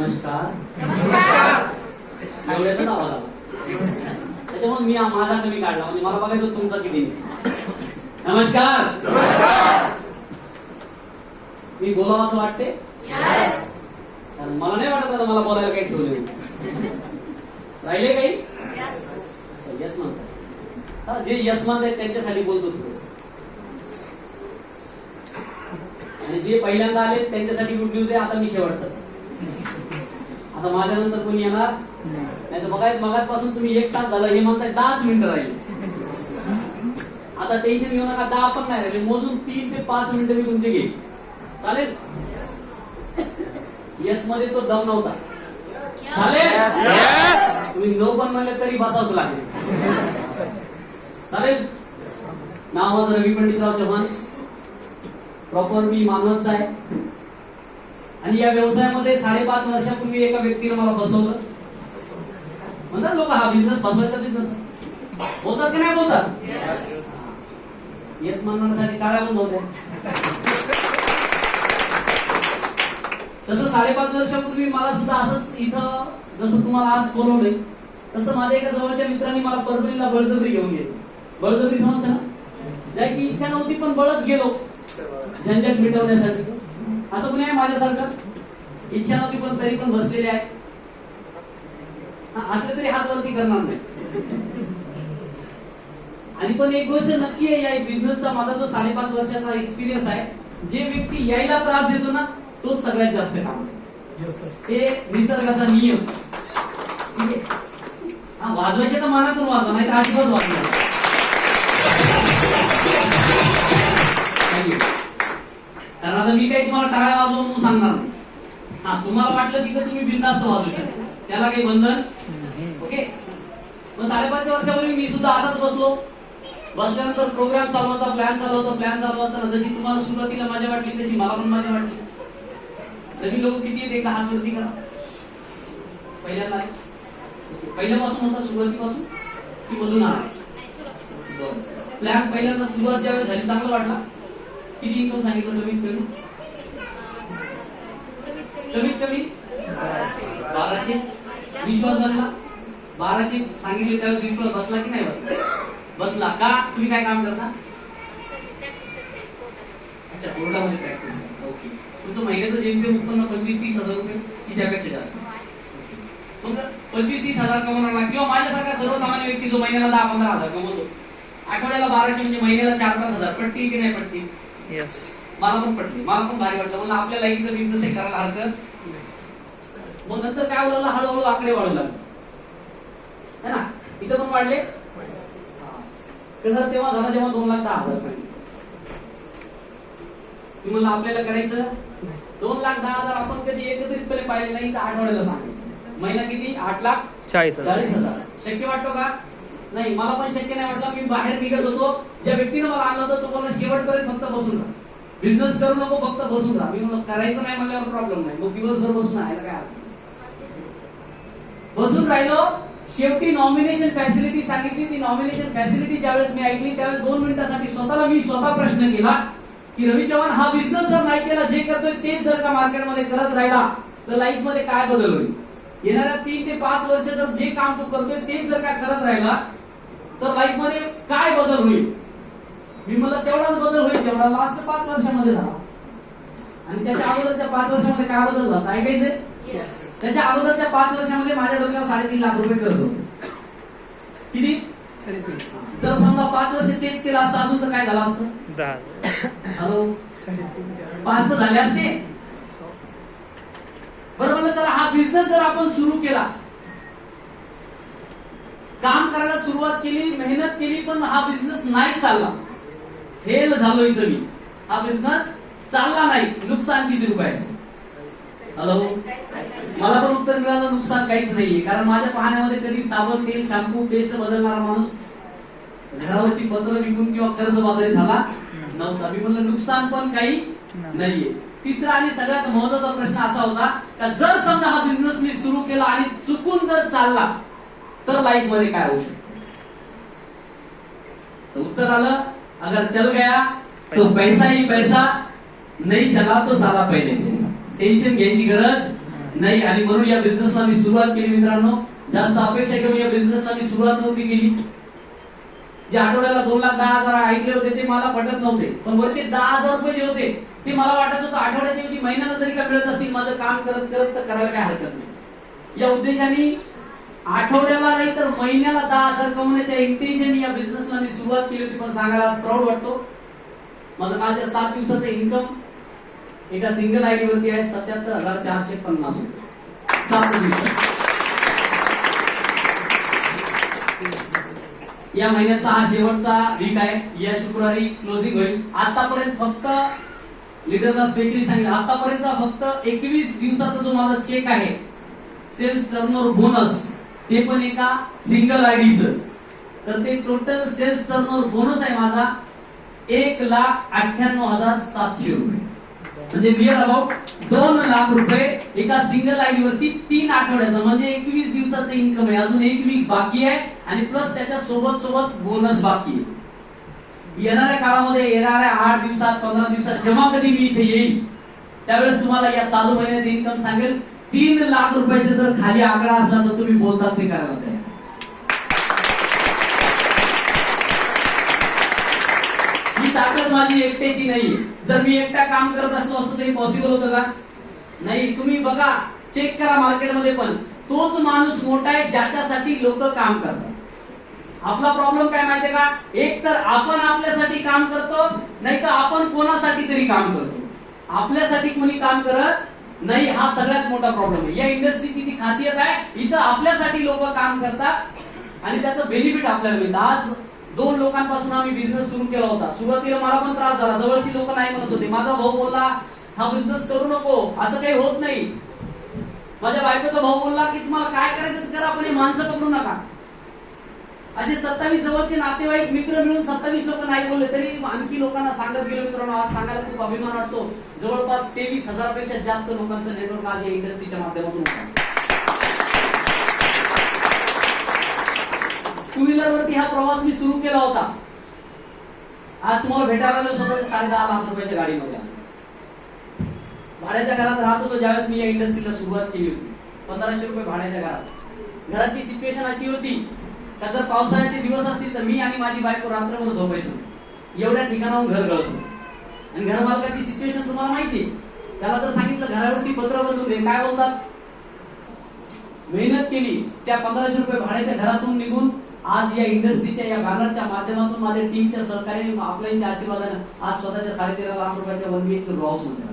नमस्कार नमस्कार एवढ्याचाच आवाज आला. त्याच्यामुळे मी माझा कमी काढला, म्हणजे मला बघायचं तुमचा किती. नमस्कार नमस्कार. मी बोलावं असं वाटते? कारण मला नाही वाटत आता मला बोलायला काही ठेवले राहिले काही. यस म्हणतात, जे यस म्हणतात त्यांच्यासाठी बोलतो थोडस, आणि जे पहिल्यांदा आले त्यांच्यासाठी गुड न्यूज आहे. आता मी शेवटचाच, आता माझ्यानंतर कोणी येणार नाही. तर बघायचं मगाचपासून तुम्ही 1 तास झालं हे म्हणताय, 10च मिनिटं राहिले. आता टेन्शन घेऊ नका, 10 पण नाही राहिले, मोजून 3 ते 5 मिनिटं मी तुमचे घेईन. चालेल? यस मध्ये तो दम नव्हता. चालेल? तुम्ही नो पण म्हणले तरी बसावंच लागेल. चालेल? नाव माझं रवी पंडितराव चव्हाण, प्रॉपर मी मानवतचा आहे. आणि या व्यवसायामध्ये 5.5 वर्षापूर्वी एका व्यक्तीने मला फसवलं. म्हणतात लोक हा बिझनेस फसवायचा बिझनेस बोलतात की नाही बोलतात? येस म्हणण्यासाठी काळ्या बंद होत्या. तसं 5.5 वर्षापूर्वी मला सुद्धा असंच इथं जसं तुम्हाला आज बोलवलंय तसं माझ्या एका जवळच्या मित्रांनी मला परभणीला बळजबरी घेऊन गेले. बळजबरी समजते ना? जायची इच्छा नव्हती पण बळच गेलो झंझट मिटवण्यासाठी. असं कुणी आहे माझ्यासारखं? इच्छा नव्हती पण तरी पण बसलेले आहे. असले तरी हात वरती करणार नाही. आणि पण एक गोष्ट नक्की आहे, या बिझनेसचा माझा जो 5.5 वर्षाचा एक्सपिरियन्स आहे, जे व्यक्ती यायला त्रास देतो ना तोच सगळ्यात जास्त काम. ते निसर्गाचा नियम. ठीक आहे? वाजवायचे तर मनातून वाजवा, नाही तर अजिबात वाजवा. कारण आता मी काही तुम्हाला टाळ्या वाजवा म्हणून सांगणार नाही. तुम्हाला वाटलं तिथं तुम्ही बिनधास्त वाजवू शकता, त्याला काही बंधन. ओके? मग 5.5 वर्षापूर्वी मी सुद्धा असाच बसलो. बसल्यानंतर प्रोग्राम चालू होता, प्लॅन चालू होता. प्लॅन चालू असताना जशी तुम्हाला सुरुवातीला मजा वाटली तशी मला पण मजा वाटली. तरी लोक किती आहेत एकदा हात वरती करा. पहिल्यांदा आहे? पहिल्यापासून होता, सुरुवातीपासून की मधून आला? प्लॅन पहिल्यांदा सुरुवात ज्यावेळेस झाली चांगलं वाटला. किती इन्कम सांगितलं कमीत कमी? कमीत कमी 1200. विश्वास बसला? 1200 सांगितले त्यावेळेस विश्वास बसला की नाही बसला? बसला. का? तुम्ही काय काम करता? अच्छा, कोर्टामध्ये प्रॅक्टिस. ओके. तुमचं महिन्याचं जेमतेम उत्पन्न 25-30 हजार रुपये की त्यापेक्षा जास्त? मग 25-30 हजार कमवणारा किंवा माझ्यासारखा सर्वसामान्य व्यक्ती जो महिन्याला 10-15 हजार कमवतो, आठवड्याला 1200 म्हणजे महिन्याला 4-5 हजार पटतील की नाही पटतील? यस. मला पण पटली, मला पण भारी वाटलं. म्हणलं आपल्या लाईकीचा बिझनेस आहे, करायला हरकत. मग नंतर काय बोलायला, हळूहळू आकडे वाढू लागले है ना. इथं पण वाढले. कसं तेव्हा झालं जेव्हा 2,10,000 सांगितलं. मी म्हणलं आपल्याला करायचं 2,10,000 आपण कधी एकत्रितपणे पाहिले नाही, तर आठवड्याला सांगितलं. महिना किती? 8,40,000. शक्य वाटतो का? नाही, मला पण शक्य नाही वाटलं. मी बाहेर निघत होतो, ज्या व्यक्तीने मला आणलं होतं तो मला शेवटपर्यंत फक्त बसून राहा, बिझनेस करू नको, फक्त बसून राहा. मी म्हणलं करायचं नाही म्हणल्यावर प्रॉब्लेम नाही, मग दिवसभर बसून राहायला काय अर्थ. बसून राहिलो. शेवटी नॉमिनेशन फॅसिलिटी सांगितली. ती नॉमिनेशन फॅसिलिटी ज्यावेळेस मी ऐकली त्यावेळेस 2 मिनिटासाठी स्वतः प्रश्न केला की रवी चव्हाण हा बिझनेस जर नाही केला, जे करतोय तेच जर का मार्केटमध्ये करत राहिला तर लाईफ मध्ये काय बदल होईल? येणाऱ्या 3 ते 5 वर्ष जर जे काम तू करतोय तेच जर का करत राहिला तर लाईफ मध्ये काय बदल होईल? मी मला तेवढाच बदल होईल जेवढा लास्ट 5 वर्षामध्ये झाला. आणि त्याच्या अगोदरच्या 5 वर्षामध्ये काय बदल झाला ऐकायचंय? त्याच्या अगोदरच्या 5 वर्षामध्ये माझ्या डोक्यावर 3.5 लाख रुपये कर्ज होते. किती? 3.5. जर समजा 5 वर्ष तेच केलं असतं अजून तर काय झालं असतं? 10. हॅलो, 5 तर झाले असते. बरं म्हणलं चला हा बिझनेस जर आपण सुरू केला, काम करायला सुरुवात केली, मेहनत केली, पण हा बिझनेस नाही चालला, फेल झालो इथं मी, हा बिझनेस चालला नाही, नुकसान किती रुपयाचं? हॅलो, मला पण उत्तर मिळालं नुकसान काहीच नाहीये. कारण माझ्या पाहण्यामध्ये कधी साबण, तेल, शॅम्पू, पेस्ट बदलणारा माणूस घरावरची पत्र विकून किंवा कर्जबाजारी झाला नव्हता. मी म्हणलं नुकसान पण काही नाहीये. तिसरा आणि सगळ्यात महत्त्वाचा प्रश्न असा होता का जर समजा हा बिझनेस मी सुरू केला आणि चुकून जर चालला तर लाईफ मध्ये काय होऊ शकतं? तर उत्तर आलं, अगर चल गया तो पैसा ही पैसा, नहीं चला तो साला पहले जैसा. टेन्शन घ्यायची गरज नाही, आणि म्हणून या बिझनेसला मी सुरुवात केली मित्रांनो. जास्त अपेक्षा घेऊन या बिझनेसला मी सुरुवात नव्हती केली. जे आठवड्याला 2,10,000 ऐकले होते ते मला पटत नव्हते, पण वरचे 10,000 रुपये जे होते ते मला वाटत होतं आठवड्याच्या ऐवजी महिन्याला जरी का मिळत असतील माझं काम करत करत तर करायला काय हरकत नाही. या उद्देशाने आठवड्याला नाही तर महिन्याला 10,000 कमवण्याच्या इंटेन्शन या बिझनेसला मी सुरुवात केली होती. पण सांगायला आज प्राऊड वाटतो, माझं कालच्या 7 दिवसाचं इन्कम एका सिंगल आयडी वरती आहे 77,450 रुपये 7 दिवसात. या महिन्यातला हा शेवटचा वीक आहे. या शुक्रवारी क्लोजिंग होईल. आतापर्यंत फक्त लीडरला स्पेशली सांगितलं, आतापर्यंतचा फक्त 21 दिवसाचा जो माझा चेक आहे सेल्स टर्नओव्हर बोनस, ते पण एका सिंगल आयडीचं, तर ते टोटल सेल्स टर्नओव्हर बोनस आहे माझा 1,98,700 रुपये. म्हणजे नियर अबाउट 2 लाख रुपये एका सिंगल आयडी वरती 3 आठवड्याचं, म्हणजे 21 दिवसाचं इन्कम आहे. अजून 1 वीक बाकी आहे आणि प्लस त्याच्या सोबत सोबत बोनस बाकी आहे. येणाऱ्या काळामध्ये, येणाऱ्या 8 दिवसात 15 दिवसात जेव्हा कधी मी इथे येईल त्यावेळेस तुम्हाला या चालू महिन्याचे इन्कम सांगेल. 3 लाख रुपयाचे जर खाली आकडा असला तर तुम्ही बोलतात ते करायला तयार. ही ताकद माझी एकट्याची नाही. जर मी एकटा काम करत असलो असतो तरी पॉसिबल होतं का? नाही. तुम्ही बघा, चेक करा मार्केटमध्ये, पण तोच माणूस मोठा आहे ज्याच्यासाठी लोक काम करतात. आपला प्रॉब्लेम काय माहितीये का? एक तर आपण आपल्यासाठी काम करतो, नाही तर आपण कोणासाठी तरी काम करतो. आपल्यासाठी कोणी काम करत नाही, हा सगळ्यात मोठा प्रॉब्लेम आहे. या इंडस्ट्रीची ती खासियत आहे, इथं आपल्यासाठी लोक काम करतात आणि त्याचं बेनिफिट आपल्याला मिळतं. आज 2 लोकांपासून आम्ही बिझनेस सुरू केला होता. सुरुवातीला मला पण त्रास झाला, जवळची लोक नाही म्हणत होते. माझा भाऊ बोलला हा बिझनेस करू नको, असं काही होत नाही. माझ्या बायकोचा भाऊ बोलला की तुम्हाला काय करायचं करा, पण हे माणसं पकडू नका. असे 27 जवळचे नातेवाईक मित्र मिळून 27 लोक नाही बोलले, तरी आणखी लोकांना सांगत गेलो. मित्रांनो, आज सांगायला खूप अभिमान वाटतो, जवळपास 23,000 पेक्षा जास्त लोकांचं नेटवर्क आज या इंडस्ट्रीच्या माध्यमातून होतं. टू व्हीलर वरती हा प्रवास मी सुरू केला होता. आज तुम्हाला भेटायला आलो स्वतः 10.5 लाख रुपयाच्या गाडीमध्ये. भाड्याच्या घरात राहत होतो ज्यावेळेस मी या इंडस्ट्रीला सुरुवात केली होती. 1,500 रुपये भाड्याच्या घरात. घराची सिच्युएशन अशी होती का जर पावसाळ्याचे दिवस असतील तर मी आणि माझी बायको रात्रभर झोपायचो. एवढ्या ठिकाणाहून घर गळतो. आणि घर मालकाची सिच्युएशन तुम्हाला माहिती आहे. त्याला जर सांगितलं घरावरची पत्र बदलून दे, काय बोलतात? मेहनत केली, त्या 1,500 रुपये भाड्याच्या घरातून निघून आज या इंडस्ट्रीच्या या बॅनरच्या माध्यमातून माझ्या टीमच्या सहकार्याने, आपल्याच्या आशीर्वादाने आज स्वतःच्या 13.5 लाख रुपयाच्या 1 BHK हाऊस मध्ये